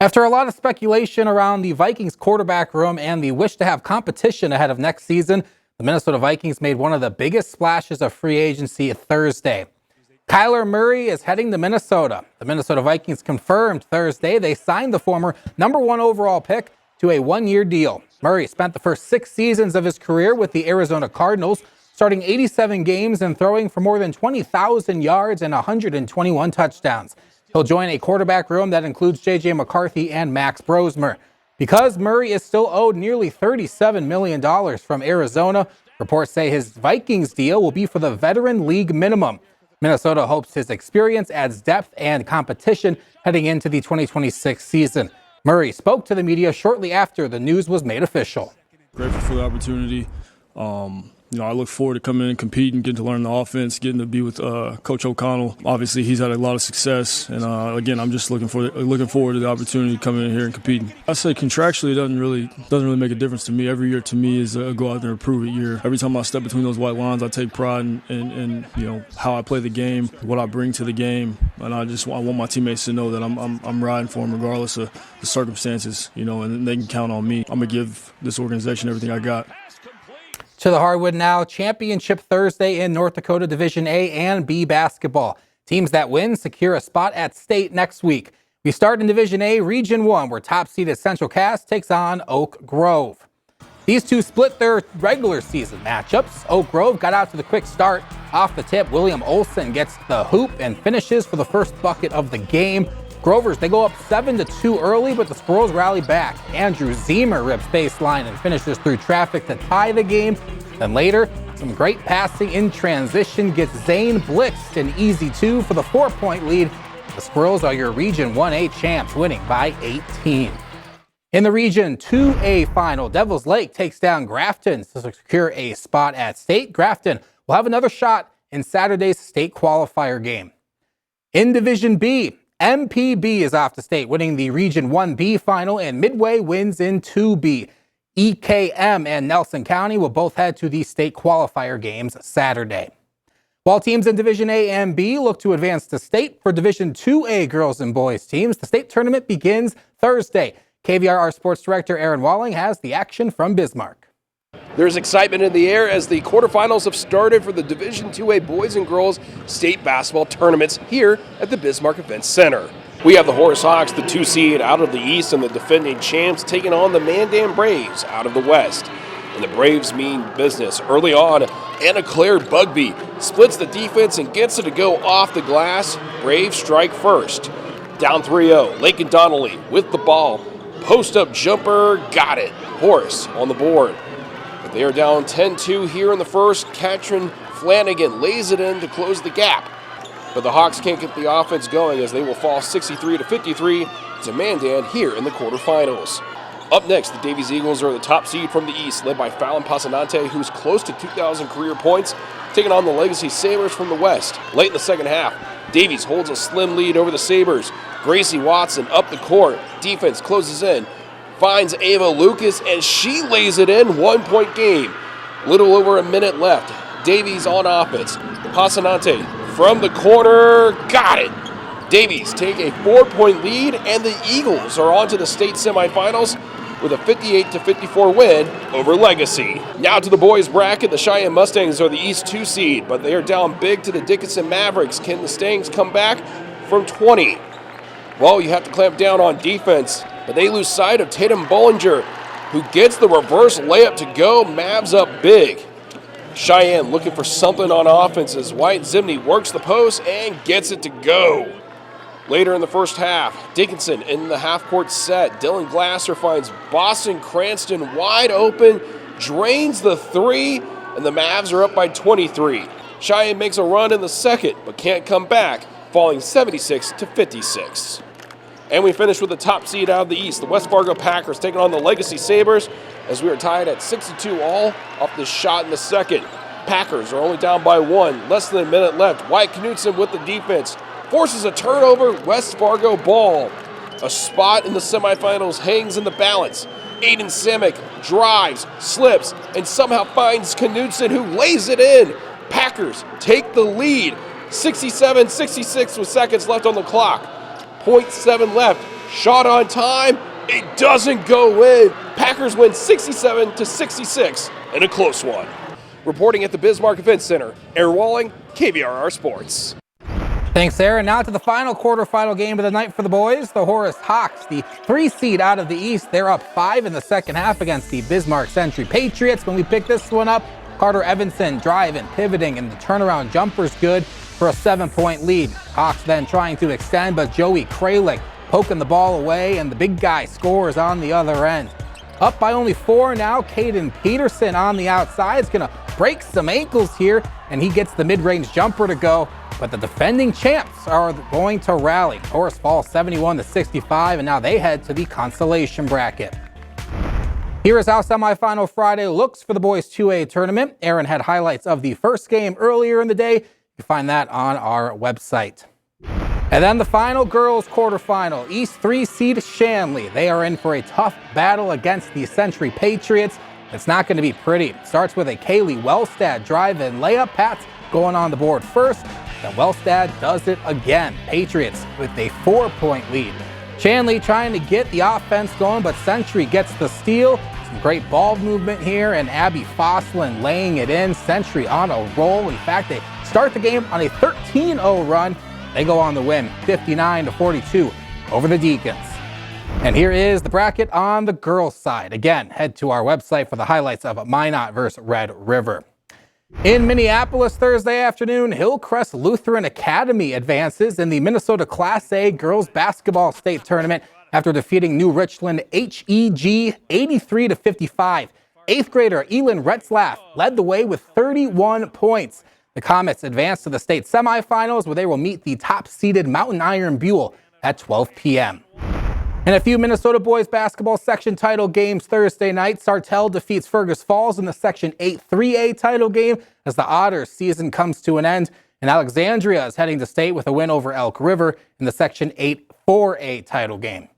After a lot of speculation around the Vikings quarterback room and the wish to have competition ahead of next season, the Minnesota Vikings made one of the biggest splashes of free agency Thursday. Kyler Murray is heading to Minnesota. The Minnesota Vikings confirmed Thursday they signed the former #1 overall pick to a one-year deal. Murray spent the first 6 seasons of his career with the Arizona Cardinals, starting 87 games and throwing for more than 20,000 yards and 121 touchdowns. He'll join a quarterback room that includes J.J. McCarthy and Max Brosmer. Because Murray is still owed nearly $37 million from Arizona, reports say his Vikings deal will be for the veteran league minimum. Minnesota hopes his experience adds depth and competition heading into the 2026 season. Murray spoke to the media shortly after the news was made official. Grateful for the opportunity. I look forward to coming in and competing, getting to learn the offense, getting to be with Coach O'Connell. Obviously, he's had a lot of success, and again, I'm just looking forward to the opportunity to come in here and competing. I say contractually, it doesn't really make a difference to me. Every year to me is a go out there and prove it year. Every time I step between those white lines, I take pride in how I play the game, what I bring to the game, and I want my teammates to know that I'm riding for them regardless of the circumstances, and they can count on me. I'm gonna give this organization everything I got. To the hardwood now, Championship Thursday in North Dakota Division A and B basketball. Teams that win secure a spot at state next week. We start in Division A, Region 1, where top-seeded Central Cass takes on Oak Grove. These two split their regular season matchups. Oak Grove got out to the quick start. Off the tip, William Olson gets the hoop and finishes for the first bucket of the game. Grovers, they go up 7-2 early, but the Squirrels rally back. Andrew Zemer rips baseline and finishes through traffic to tie the game. Then later, some great passing in transition gets Zane blitzed an easy 2 for the 4-point lead. The Squirrels are your Region 1A champs, winning by 18. In the Region 2A final, Devils Lake takes down Grafton to secure a spot at state. Grafton will have another shot in Saturday's state qualifier game. In Division B, MPB is off to state, winning the Region 1B final, and Midway wins in 2B. EKM and Nelson County will both head to the state qualifier games Saturday. While teams in Division A and B look to advance to state for Division 2A girls and boys teams, the state tournament begins Thursday. KVRR Sports Director Aaron Walling has the action from Bismarck. There's excitement in the air as the quarterfinals have started for the Division 2A boys and girls state basketball tournaments here at the Bismarck Events Center. We have the Horace Hawks, the 2 seed out of the East, and the defending champs taking on the Mandan Braves out of the West. And the Braves mean business. Early on, Anna Claire Bugby splits the defense and gets it to go off the glass. Braves strike first. Down 3-0, Lakin Donnelly with the ball. Post-up jumper, got it. Horace on the board. But they are down 10-2 here in the first. Katrin Flanagan lays it in to close the gap. But the Hawks can't get the offense going as they will fall 63-53 to Mandan here in the quarterfinals. Up next, the Davies Eagles are the top seed from the East, led by Fallon Pasanante, who's close to 2,000 career points, taking on the Legacy Sabres from the West. Late in the second half, Davies holds a slim lead over the Sabres. Gracie Watson up the court. Defense closes in, finds Ava Lucas, and she lays it in. 1-point game. Little over a minute left. Davies on offense. Pasanante from the corner, got it. Davies take a 4-point lead, and the Eagles are on to the state semifinals with a 58-54 win over Legacy. Now to the boys bracket, the Cheyenne Mustangs are the East 2 seed, but they are down big to the Dickinson Mavericks. Can the Stangs come back from 20? Well, you have to clamp down on defense, but they lose sight of Tatum Bollinger, who gets the reverse layup to go. Mavs up big. Cheyenne looking for something on offense as White Zimney works the post and gets it to go. Later in the first half, Dickinson in the half-court set. Dylan Glasser finds Boston Cranston wide open, drains the 3, and the Mavs are up by 23. Cheyenne makes a run in the second, but can't come back, falling 76-56. And we finish with the top seed out of the East, the West Fargo Packers taking on the Legacy Sabres, as we are tied at 6-2 all off the shot in the second. Packers are only down by 1, less than a minute left. Wyatt Knudsen with the defense forces a turnover, West Fargo ball. A spot in the semifinals hangs in the balance. Aiden Simic drives, slips, and somehow finds Knudsen, who lays it in. Packers take the lead, 67-66 with seconds left on the clock. 0.7 left. Shot on time. It doesn't go in. Packers win 67-66 in a close one. Reporting at the Bismarck Event Center, Aaron Walling, KVRR Sports. Thanks, Aaron. Now to the final quarterfinal game of the night for the boys. The Horace Hawks, the 3 seed out of the East. They're up 5 in the second half against the Bismarck Century Patriots. When we pick this one up, Carter Evanson driving, pivoting, and the turnaround jumper's good for a 7-point lead. Hawks then trying to extend, but Joey Kralik poking the ball away, and the big guy scores on the other end. Up by only 4 now, Caden Peterson on the outside is going to break some ankles here, and he gets the mid-range jumper to go. But the defending champs are going to rally. Horace falls 71-65, and now they head to the consolation bracket. Here is how semifinal Friday looks for the boys 2A tournament. Aaron had highlights of the first game earlier in the day. You can find that on our website. And then the final girls quarterfinal, East 3 seed Shanley. They are in for a tough battle against the Century Patriots. It's not going to be pretty. It starts with a Kaylee Wellstad drive-in layup. Pats going on the board first. Then Wellstad does it again. Patriots with a 4-point lead. Shanley trying to get the offense going, but Century gets the steal. Some great ball movement here, and Abby Fosslin laying it in. Century on a roll. In fact, they start the game on a 13-0 run. They go on to win 59-42 over the Deacons. And here is the bracket on the girls' side. Again, head to our website for the highlights of Minot versus Red River. In Minneapolis Thursday afternoon, Hillcrest Lutheran Academy advances in the Minnesota Class A girls basketball state tournament after defeating New Richland HEG 83-55. 8th grader Elin Retzlaff led the way with 31 points. The Comets advance to the state semifinals, where they will meet the top-seeded Mountain Iron Buell at 12 p.m. In a few Minnesota boys basketball section title games Thursday night, Sartell defeats Fergus Falls in the Section 8 3A title game as the Otters season comes to an end. And Alexandria is heading to state with a win over Elk River in the Section 8 4A title game.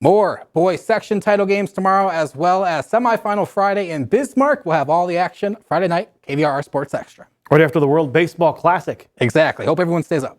More boys section title games tomorrow, as well as semifinal Friday in Bismarck. We'll have all the action Friday night, KVRR Sports Extra. Right after the World Baseball Classic. Exactly. Hope everyone stays up.